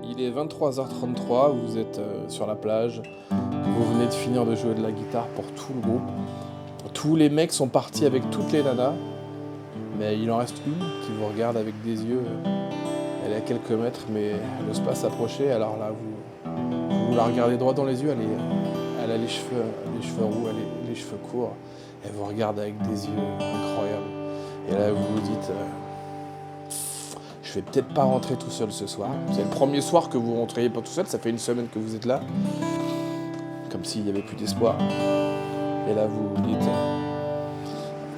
Il est 23h33, vous êtes sur la plage, vous venez de finir de jouer de la guitare pour tout le groupe. Tous les mecs sont partis avec toutes les nanas, mais il en reste une qui vous regarde avec des yeux. Elle est à quelques mètres, mais elle n'ose pas s'approcher. Alors là, vous la regardez droit dans les yeux, elle a les cheveux roux, les cheveux courts. Elle vous regarde avec des yeux incroyables. Et là, vous vous dites... je vais peut-être pas rentrer tout seul ce soir. C'est le premier soir que vous rentriez pas tout seul, ça fait une semaine que vous êtes là. Comme s'il n'y avait plus d'espoir. Et là vous vous dites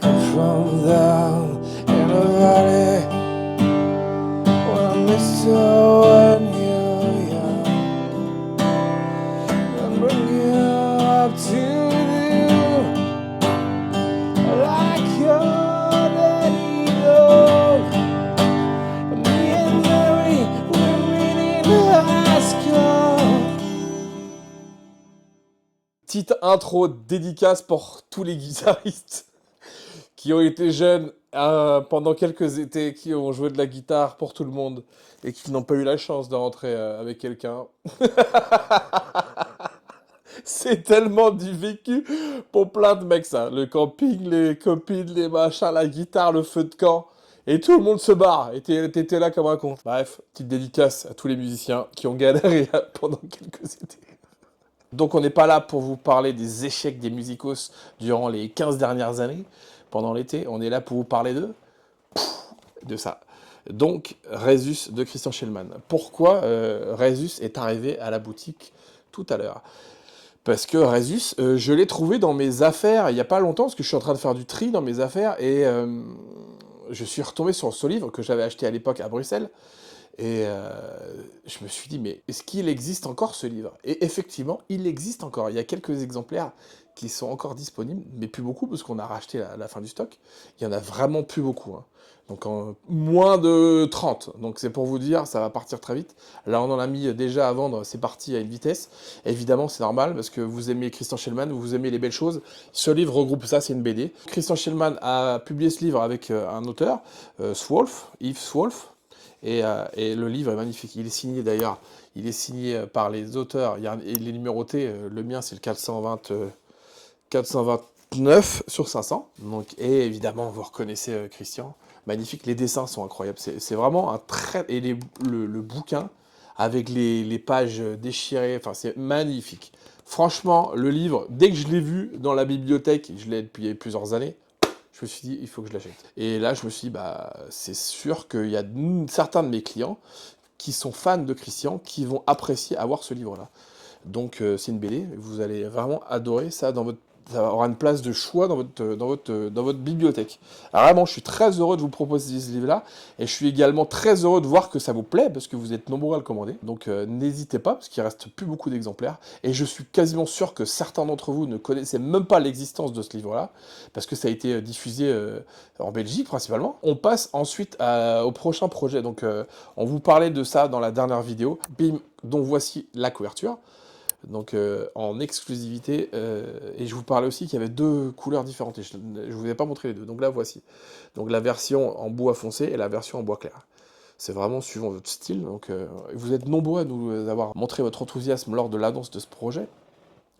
From down in the valley when I miss you when you're young and bring you up to you like your daddy goes. Me and Mary, we're meeting high school. Petite intro dédicace pour tous les guitaristes qui ont été jeunes pendant quelques étés, qui ont joué de la guitare pour tout le monde et qui n'ont pas eu la chance de rentrer avec quelqu'un. C'est tellement du vécu pour plein de mecs, ça. Le camping, les copines, les machins, la guitare, le feu de camp. Et tout le monde se barre. Et t'étais là comme un con. Bref, petite dédicace à tous les musiciens qui ont galéré pendant quelques étés. Donc on n'est pas là pour vous parler des échecs des musicos durant les 15 dernières années, pendant l'été. On est là pour vous parler de ça. Donc, Résus de Christian Schellmann. Pourquoi Résus est arrivé à la boutique tout à l'heure? Parce que Résus, je l'ai trouvé dans mes affaires il n'y a pas longtemps, parce que je suis en train de faire du tri dans mes affaires, et je suis retombé sur ce livre que j'avais acheté à l'époque à Bruxelles. Et je me suis dit, mais est-ce qu'il existe encore ce livre? Et effectivement, il existe encore. Il y a quelques exemplaires qui sont encore disponibles, mais plus beaucoup, parce qu'on a racheté la fin du stock. Il y en a vraiment plus beaucoup. Hein. Donc moins de 30. Donc c'est pour vous dire, ça va partir très vite. Là, on en a mis déjà à vendre, c'est parti à une vitesse. Évidemment, c'est normal, parce que vous aimez Christian Schellmann, vous aimez les belles choses. Ce livre regroupe ça, c'est une BD. Christian Schellmann a publié ce livre avec un auteur, Swolf, Yves Swolf. Et le livre est magnifique. Il est signé d'ailleurs, il est signé par les auteurs. Il est numéroté. Le mien, c'est le 429 sur 500. Donc, et évidemment, vous reconnaissez Christian. Magnifique. Les dessins sont incroyables. C'est vraiment un très... Et le bouquin, avec les pages déchirées, enfin, c'est magnifique. Franchement, le livre, dès que je l'ai vu dans la bibliothèque, je l'ai depuis plusieurs années, je me suis dit, il faut que je l'achète. Et là, je me suis dit, bah, c'est sûr qu'il y a certains de mes clients qui sont fans de Christian, qui vont apprécier avoir ce livre-là. Donc, c'est une BD, vous allez vraiment adorer ça dans votre... Ça aura une place de choix dans votre bibliothèque. Alors vraiment, je suis très heureux de vous proposer ce livre-là, et je suis également très heureux de voir que ça vous plaît, parce que vous êtes nombreux à le commander. Donc n'hésitez pas, parce qu'il reste plus beaucoup d'exemplaires, et je suis quasiment sûr que certains d'entre vous ne connaissaient même pas l'existence de ce livre-là, parce que ça a été diffusé en Belgique principalement. On passe ensuite au prochain projet. Donc on vous parlait de ça dans la dernière vidéo, bim, dont voici la couverture. Donc en exclusivité, et je vous parlais aussi qu'il y avait deux couleurs différentes, et je ne vous ai pas montré les deux, donc là voici. Donc la version en bois foncé et la version en bois clair. C'est vraiment suivant votre style, donc vous êtes nombreux à nous avoir montré votre enthousiasme lors de l'annonce de ce projet.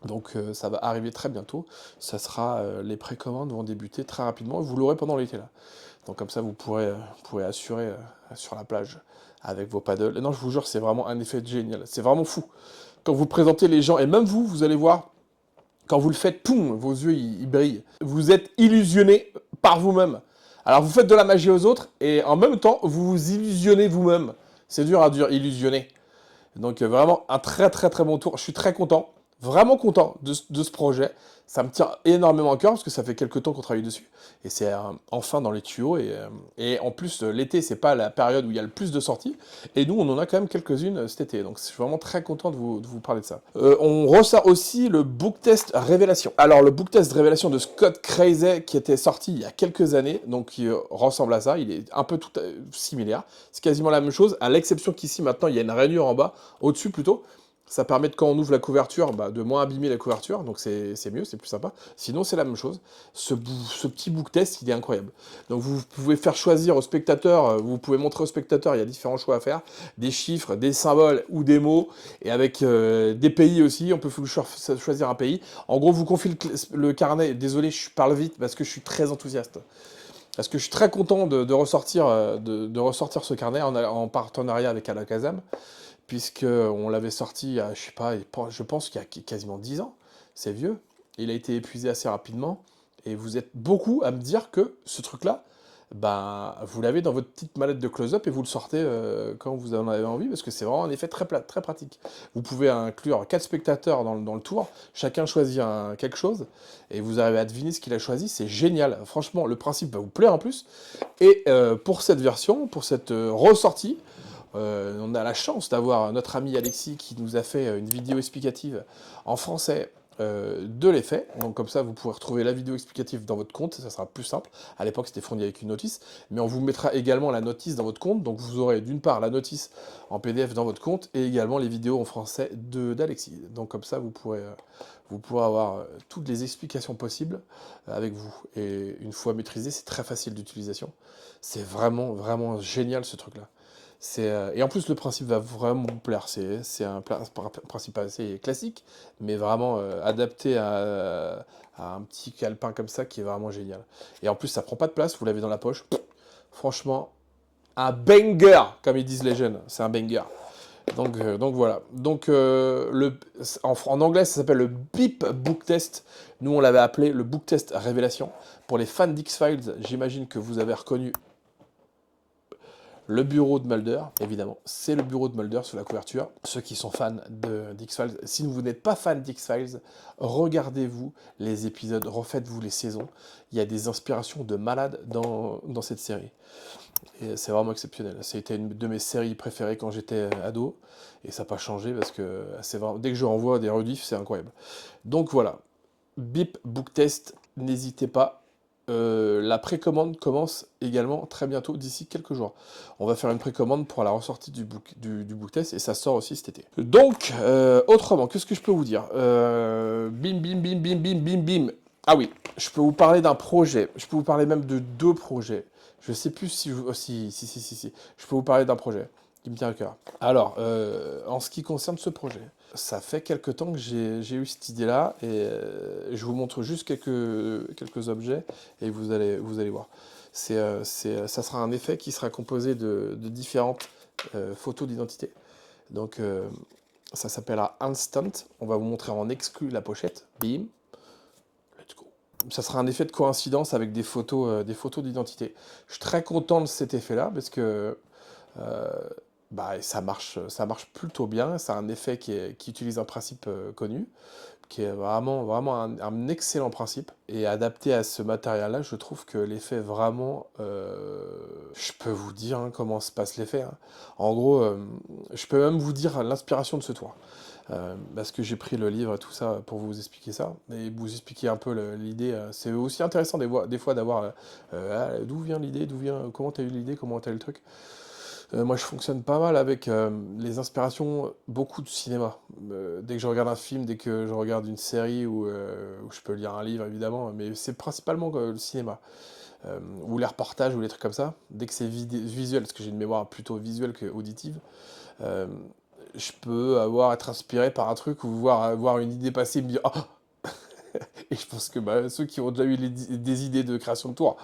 Donc ça va arriver très bientôt, ça sera, les précommandes vont débuter très rapidement, et vous l'aurez pendant l'été là. Donc comme ça vous pourrez assurer sur la plage avec vos paddles. Et non, je vous jure, c'est vraiment un effet génial, c'est vraiment fou. Quand vous présentez les gens, et même vous, vous allez voir, quand vous le faites, poum, vos yeux, ils brillent. Vous êtes illusionné par vous-même. Alors vous faites de la magie aux autres, et en même temps, vous vous illusionnez vous-même. C'est dur à dire, illusionner. Donc vraiment, un très très très bon tour. Je suis très content, vraiment content de ce projet. Ça me tient énormément à cœur, parce que ça fait quelques temps qu'on travaille dessus. Et c'est enfin dans les tuyaux. Et en plus, l'été, c'est pas la période où il y a le plus de sorties. Et nous, on en a quand même quelques-unes cet été. Donc je suis vraiment très content de vous parler de ça. On ressort aussi le book test Révélation. Alors le book test Révélation de Scott Crazy, qui était sorti il y a quelques années, donc qui ressemble à ça. Il est un peu tout similaire. C'est quasiment la même chose, à l'exception qu'ici, maintenant, il y a une rainure en bas, au-dessus plutôt. Ça permet de, quand on ouvre la couverture, bah, de moins abîmer la couverture, donc c'est mieux, c'est plus sympa. Sinon, c'est la même chose. Ce petit book test, il est incroyable. Donc vous pouvez faire choisir au spectateur, vous pouvez montrer au spectateur, il y a différents choix à faire, des chiffres, des symboles ou des mots, et avec des pays aussi, on peut choisir un pays. En gros, vous confiez le carnet, désolé, je parle vite parce que je suis très enthousiaste. Parce que je suis très content de ressortir, de ressortir ce carnet en partenariat avec Alakazam, puisqu'on l'avait sorti, il y a, je sais pas, je pense qu'il y a quasiment 10 ans. C'est vieux. Il a été épuisé assez rapidement. Et vous êtes beaucoup à me dire que ce truc-là, ben, vous l'avez dans votre petite mallette de close-up et vous le sortez quand vous en avez envie, parce que c'est vraiment un effet très pratique. Vous pouvez inclure 4 spectateurs dans le tour, chacun choisit quelque chose, et vous arrivez à deviner ce qu'il a choisi, c'est génial. Franchement, le principe va vous plaire en plus. Et pour cette version, pour cette ressortie, on a la chance d'avoir notre ami Alexis qui nous a fait une vidéo explicative en français de l'effet. Donc comme ça, vous pourrez retrouver la vidéo explicative dans votre compte, ça sera plus simple. À l'époque, c'était fourni avec une notice, mais on vous mettra également la notice dans votre compte. Donc vous aurez d'une part la notice en PDF dans votre compte et également les vidéos en français d'Alexis. Donc comme ça, vous pourrez avoir toutes les explications possibles avec vous. Et une fois maîtrisé, c'est très facile d'utilisation. C'est vraiment génial ce truc-là. Et en plus, le principe va vraiment vous plaire. C'est un principe assez classique, mais vraiment adapté à un petit calepin comme ça qui est vraiment génial. Et en plus, ça prend pas de place, vous l'avez dans la poche. Franchement, un banger, comme ils disent les jeunes. C'est un banger. Donc voilà. Donc en anglais, ça s'appelle le Beep Book Test. Nous, on l'avait appelé le Book Test Révélation. Pour les fans d'X-Files, j'imagine que vous avez reconnu le bureau de Mulder, évidemment, c'est le bureau de Mulder sur la couverture. Ceux qui sont fans d'X-Files, si vous n'êtes pas fan d'X-Files, regardez-vous les épisodes, refaites-vous les saisons. Il y a des inspirations de malades dans cette série. Et c'est vraiment exceptionnel. C'était une de mes séries préférées quand j'étais ado, et ça n'a pas changé parce que dès que je renvoie des rediffs, c'est incroyable. Donc voilà, Beep Book Test, n'hésitez pas. La précommande commence également très bientôt, d'ici quelques jours. On va faire une précommande pour la ressortie du book test et ça sort aussi cet été. Donc, autrement, qu'est-ce que je peux vous dire bim. Ah oui, je peux vous parler d'un projet. Je peux vous parler même de 2 projets. Je sais plus si... si. Je peux vous parler d'un projet qui me tient à cœur. Alors, en ce qui concerne ce projet, ça fait quelques temps que j'ai eu cette idée-là et je vous montre juste quelques objets et vous allez voir. Ça sera un effet qui sera composé de différentes photos d'identité. Donc, ça s'appellera Instant. On va vous montrer en exclu la pochette. Bim. Let's go. Ça sera un effet de coïncidence avec des photos d'identité. Je suis très content de cet effet-là parce que bah, ça marche plutôt bien. C'est un effet qui utilise un principe connu, qui est vraiment un excellent principe. Et adapté à ce matériel-là, je trouve que l'effet vraiment... je peux vous dire hein, comment se passe l'effet. Hein. En gros, je peux même vous dire l'inspiration de ce tour. Parce que j'ai pris le livre et tout ça pour vous expliquer ça, et vous expliquer un peu l'idée. C'est aussi intéressant des fois d'avoir d'où vient l'idée, comment t'as eu l'idée, comment t'as eu le truc. Moi, je fonctionne pas mal avec les inspirations, beaucoup de cinéma. Dès que je regarde un film, dès que je regarde une série, ou je peux lire un livre, évidemment, mais c'est principalement le cinéma. Ou les reportages, ou les trucs comme ça. Dès que c'est visuel, parce que j'ai une mémoire plutôt visuelle qu'auditive, euh, je peux être inspiré par un truc, ou voir une idée passer et me dire «Ah!» Et je pense que ceux qui ont déjà eu des idées de création de tours,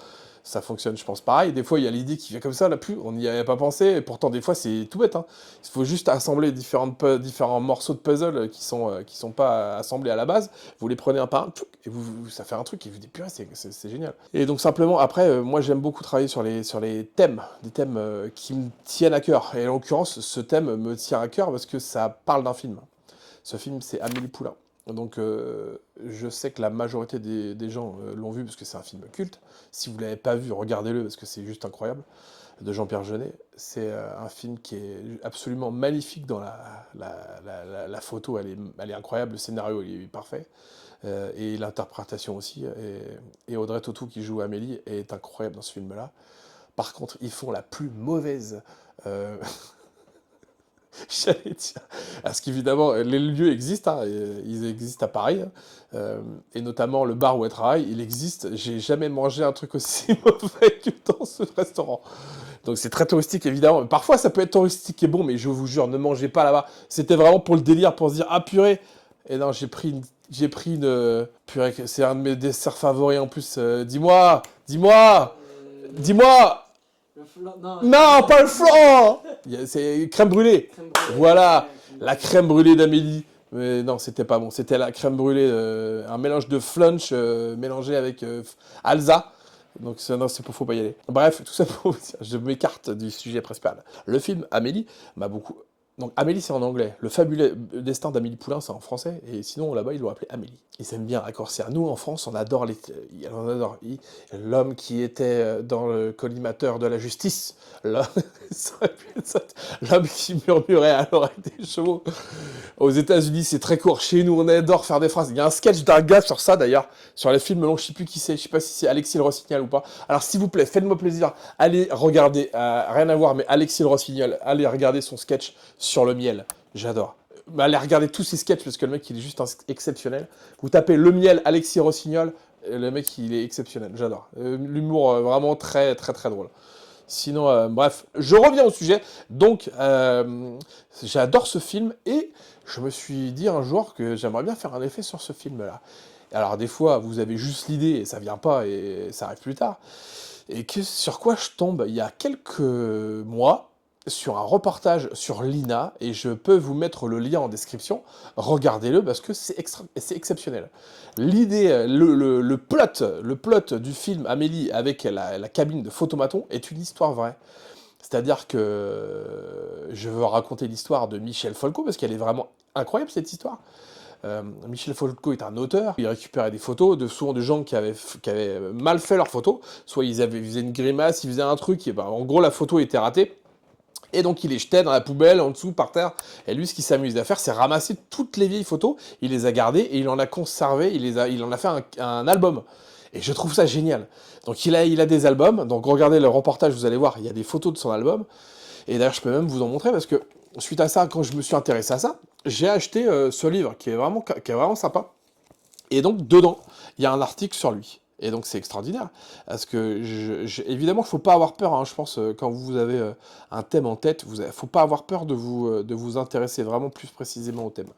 ça fonctionne, je pense, pareil. Des fois, il y a l'idée qui vient comme ça, là, plus, on n'y avait pas pensé, et pourtant, des fois, c'est tout bête. Hein. Il faut juste assembler différents morceaux de puzzle qui sont pas assemblés à la base. Vous les prenez un par un, et ça fait un truc, et vous dites, purée, c'est génial. Et donc, simplement, après, moi, j'aime beaucoup travailler sur les thèmes, des thèmes qui me tiennent à cœur. Et en l'occurrence, ce thème me tient à cœur parce que ça parle d'un film. Ce film, c'est Amélie Poulain. Donc, je sais que la majorité des gens l'ont vu parce que c'est un film culte. Si vous ne l'avez pas vu, regardez-le parce que c'est juste incroyable. De Jean-Pierre Jeunet. C'est un film qui est absolument magnifique dans la photo, elle est incroyable, le scénario il est parfait. Et l'interprétation aussi. Et Audrey Tautou qui joue Amélie est incroyable dans ce film-là. Par contre, ils font la plus mauvaise. J'allais dire. Parce qu'évidemment, les lieux existent, hein, ils existent à Paris, hein, et notamment le bar où elle travaille, il existe. J'ai jamais mangé un truc aussi mauvais que dans ce restaurant. Donc c'est très touristique, évidemment. Parfois, ça peut être touristique et bon, mais je vous jure, ne mangez pas là-bas. C'était vraiment pour le délire, pour se dire, ah purée. Et non, j'ai pris une purée, c'est un de mes desserts favoris en plus. Dis-moi, dis-moi. Non, Non, pas le flan. C'est crème brûlée. crème brûlée. Voilà, Ouais, la crème brûlée d'Amélie. Mais non, c'était pas bon. C'était la crème brûlée, un mélange de flunch mélangé avec Alza. Donc non, faut pas y aller. Bref, tout ça pour vous dire, je m'écarte du sujet principal. Le film Amélie m'a beaucoup. Donc Amélie c'est en anglais, le fabuleux destin d'Amélie Poulain c'est en français, et sinon là-bas ils l'ont appelé Amélie. Ils aiment bien raccourcir. Nous en France on adore l'homme qui était dans le collimateur de la justice, l'homme l'homme qui murmurait à l'oreille des chevaux. Aux États-Unis c'est très court, chez nous on adore faire des phrases. Il y a un sketch d'un gars sur ça d'ailleurs, sur les films longs, je sais plus qui c'est, je sais pas si c'est Alexis Le Rossignol ou pas. Alors s'il vous plaît, faites-moi plaisir, allez regarder, rien à voir, mais Alexis Le Rossignol, allez regarder son sketch sur le miel, j'adore. Allez regarder tous ses sketchs parce que le mec il est juste exceptionnel. Vous tapez le miel Alexis Rossignol, le mec il est exceptionnel, j'adore. L'humour vraiment très très très drôle. Sinon, bref, je reviens au sujet. Donc, j'adore ce film et je me suis dit un jour que j'aimerais bien faire un effet sur ce film-là. Alors, des fois, vous avez juste l'idée et ça vient pas et ça arrive plus tard. Et sur quoi je tombe il y a quelques mois sur un reportage sur l'INA et je peux vous mettre le lien en description. Regardez-le parce que c'est exceptionnel. L'idée, le plot du film Amélie avec la cabine de photomaton est une histoire vraie. C'est-à-dire que je veux raconter l'histoire de Michel Folco parce qu'elle est vraiment incroyable cette histoire. Michel Folco est un auteur, il récupérait des photos souvent de gens qui avaient mal fait leurs photos, soit ils faisaient une grimace, ils faisaient un truc, et ben, en gros la photo était ratée, et donc il les jetait dans la poubelle, en dessous, par terre, et lui ce qu'il s'amusait à faire, c'est ramasser toutes les vieilles photos, il les a gardées, et il en a conservé, il en a fait un album. Et je trouve ça génial. Donc il a des albums, donc regardez le reportage, vous allez voir, il y a des photos de son album, et d'ailleurs je peux même vous en montrer, parce que suite à ça, quand je me suis intéressé à ça, j'ai acheté ce livre qui est vraiment sympa. Et donc dedans, il y a un article sur lui. Et donc c'est extraordinaire. Parce que évidemment, il ne faut pas avoir peur, hein, je pense, quand vous avez un thème en tête, il ne faut pas avoir peur de vous intéresser vraiment plus précisément au thème.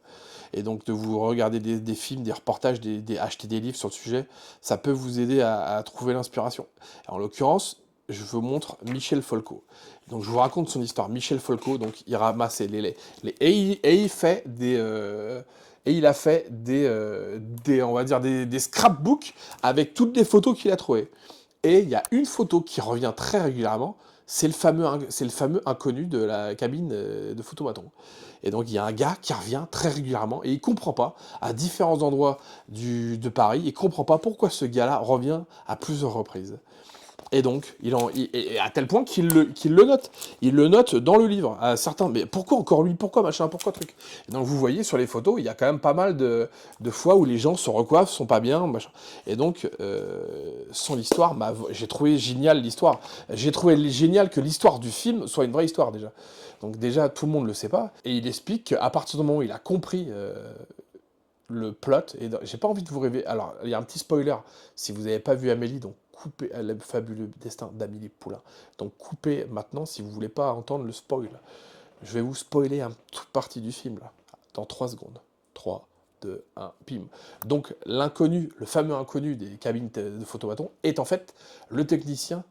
Et donc de vous regarder des films, des reportages, acheter des livres sur le sujet, ça peut vous aider à trouver l'inspiration. En l'occurrence, je vous montre Michel Folco. Donc je vous raconte son histoire. Michel Folco, donc il ramassait et il a fait on va dire des scrapbooks avec toutes les photos qu'il a trouvées. Et il y a une photo qui revient très régulièrement, c'est le fameux inconnu de la cabine de photomaton. Et donc il y a un gars qui revient très régulièrement et il comprend pas, à différents endroits de Paris, il comprend pas pourquoi ce gars-là revient à plusieurs reprises. Et donc, à tel point qu'il le note. Il le note dans le livre. À certains, mais pourquoi encore lui? Pourquoi machin? Pourquoi truc? Et donc, vous voyez sur les photos, il y a quand même pas mal de fois où les gens se recoiffent, sont pas bien, machin. Et donc, son histoire, j'ai trouvé génial l'histoire. J'ai trouvé génial que l'histoire du film soit une vraie histoire déjà. Donc déjà, tout le monde le sait pas. Et il explique qu'à partir du moment où il a compris le plot, et j'ai pas envie de vous révéler. Alors, il y a un petit spoiler, si vous n'avez pas vu Amélie, donc coupez le fabuleux destin d'Amélie Poulain. Donc coupez maintenant si vous voulez pas entendre le spoil. Je vais vous spoiler une toute partie du film, là, dans 3 secondes. 3, 2, 1, pim. Donc l'inconnu, le fameux inconnu des cabines de photomaton, est en fait le technicien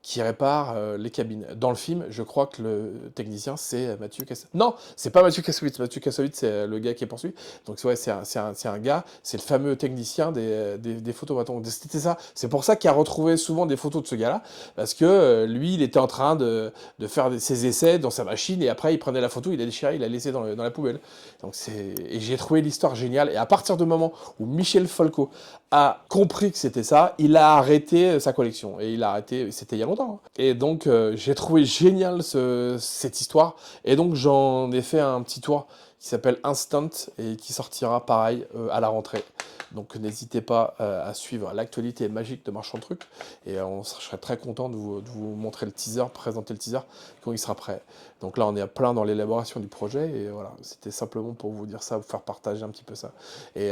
qui répare les cabines. Dans le film, je crois que le technicien, c'est Mathieu Kassovitz. Non, c'est pas Mathieu Kassovitz. Mathieu Kassovitz, c'est le gars qui est poursuivi. Donc ouais, c'est un gars, c'est le fameux technicien des photomatons. C'était ça. C'est pour ça qu'il a retrouvé souvent des photos de ce gars-là, parce que lui, il était en train de faire ses essais dans sa machine, et après, il prenait la photo, il la déchirait, il la laissait dans la poubelle. Donc et j'ai trouvé l'histoire géniale. Et à partir du moment où Michel Folco a compris que c'était ça, il a arrêté sa collection. Et il a arrêté, c'était il y a longtemps. Hein. Et donc, j'ai trouvé génial cette histoire. Et donc, j'en ai fait un petit tour. qui s'appelle Instant et qui sortira pareil à la rentrée. Donc n'hésitez pas à suivre l'actualité magique de Marchand de Trucs et je serai très content de vous montrer le teaser, présenter le teaser quand il sera prêt. Donc là on est à plein dans l'élaboration du projet et voilà, c'était simplement pour vous dire ça, vous faire partager un petit peu ça. Et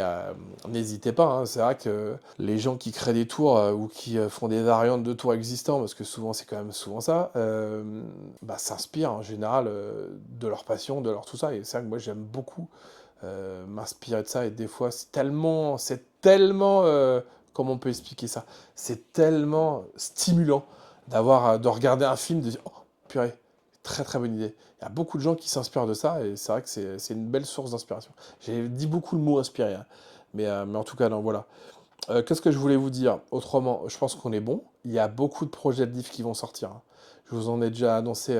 n'hésitez pas, hein, c'est vrai que les gens qui créent des tours ou qui font des variantes de tours existants, parce que souvent c'est quand même souvent ça, bah, s'inspirent en général de leur passion, de leur tout ça. Et c'est vrai que moi j'aime beaucoup m'inspirer de ça. Et des fois c'est tellement, comment on peut expliquer ça? C'est tellement stimulant de regarder un film, de dire, oh purée, très très bonne idée. Il y a beaucoup de gens qui s'inspirent de ça et c'est vrai que c'est une belle source d'inspiration. J'ai dit beaucoup le mot inspiré, hein. Mais en tout cas, non, voilà. Qu'est-ce que je voulais vous dire? Autrement, je pense qu'on est bon. Il y a beaucoup de projets de livres qui vont sortir, hein. Je vous en ai déjà annoncé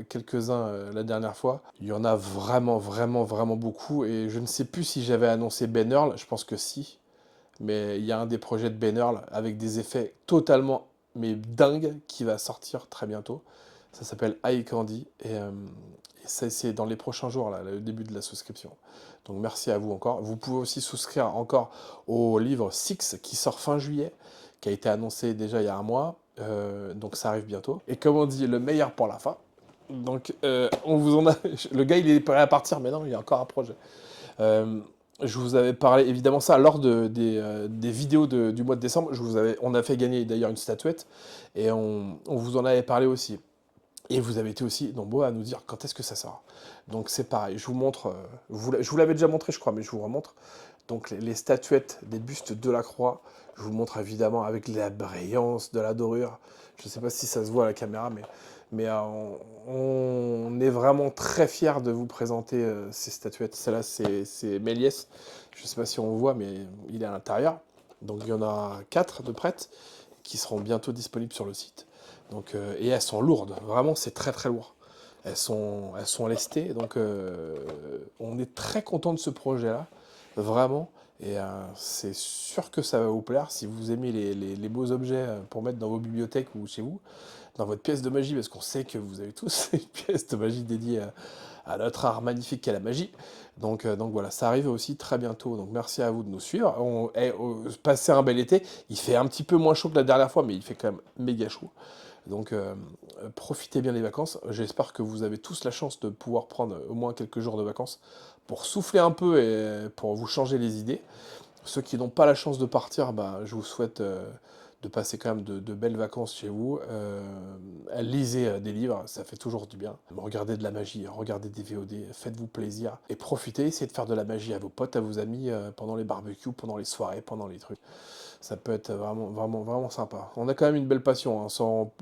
quelques-uns la dernière fois. Il y en a vraiment, vraiment, vraiment beaucoup. Et je ne sais plus si j'avais annoncé Ben Earl. Je pense que si. Mais il y a un des projets de Ben Earl avec des effets totalement mais dingues qui va sortir très bientôt. Ça s'appelle Eye Candy. Et ça, c'est dans les prochains jours, là, le début de la souscription. Donc merci à vous encore. Vous pouvez aussi souscrire encore au livre Six qui sort fin juillet, qui a été annoncé déjà il y a un mois. Donc ça arrive bientôt. Et comme on dit, le meilleur pour la fin. Donc on vous en a... Le gars il est prêt à partir, mais non, il y a encore un projet. Euh, je vous avais parlé évidemment ça lors des vidéos du mois de décembre. On a fait gagner d'ailleurs une statuette et on vous en avait parlé aussi. Et vous avez été aussi nombreux à nous dire quand est-ce que ça sort. Donc c'est pareil, je vous montre, je vous l'avais déjà montré je crois, mais je vous remontre. Donc les statuettes des bustes de la Croix, je vous montre évidemment avec la brillance de la dorure. Je ne sais pas si ça se voit à la caméra, mais on est vraiment très fiers de vous présenter ces statuettes. Celle-là c'est Méliès, je ne sais pas si on voit, mais il est à l'intérieur. Donc il y en a 4 de prêtes qui seront bientôt disponibles sur le site. Donc, et elles sont lourdes, vraiment c'est très très lourd. Elles sont lestées, donc on est très content de ce projet-là, vraiment. Et c'est sûr que ça va vous plaire si vous aimez les beaux objets pour mettre dans vos bibliothèques ou chez vous, dans votre pièce de magie, parce qu'on sait que vous avez tous une pièce de magie dédiée à notre art magnifique qu'est la magie. Donc voilà, ça arrive aussi très bientôt. Donc merci à vous de nous suivre. Passez un bel été. Il fait un petit peu moins chaud que la dernière fois, mais il fait quand même méga chaud. Donc profitez bien des vacances. J'espère que vous avez tous la chance de pouvoir prendre au moins quelques jours de vacances pour souffler un peu et pour vous changer les idées. Ceux qui n'ont pas la chance de partir, bah, je vous souhaite de passer quand même de belles vacances chez vous. Lisez des livres, ça fait toujours du bien. Regardez de la magie, regardez des VOD, faites-vous plaisir. Et profitez, essayez de faire de la magie à vos potes, à vos amis, pendant les barbecues, pendant les soirées, pendant les trucs. Ça peut être vraiment, vraiment, vraiment sympa. On a quand même une belle passion, hein,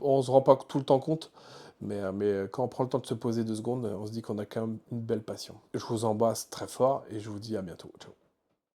on se rend pas tout le temps compte. Mais quand on prend le temps de se poser 2 secondes, on se dit qu'on a quand même une belle passion. Je vous embrasse très fort et je vous dis à bientôt. Ciao.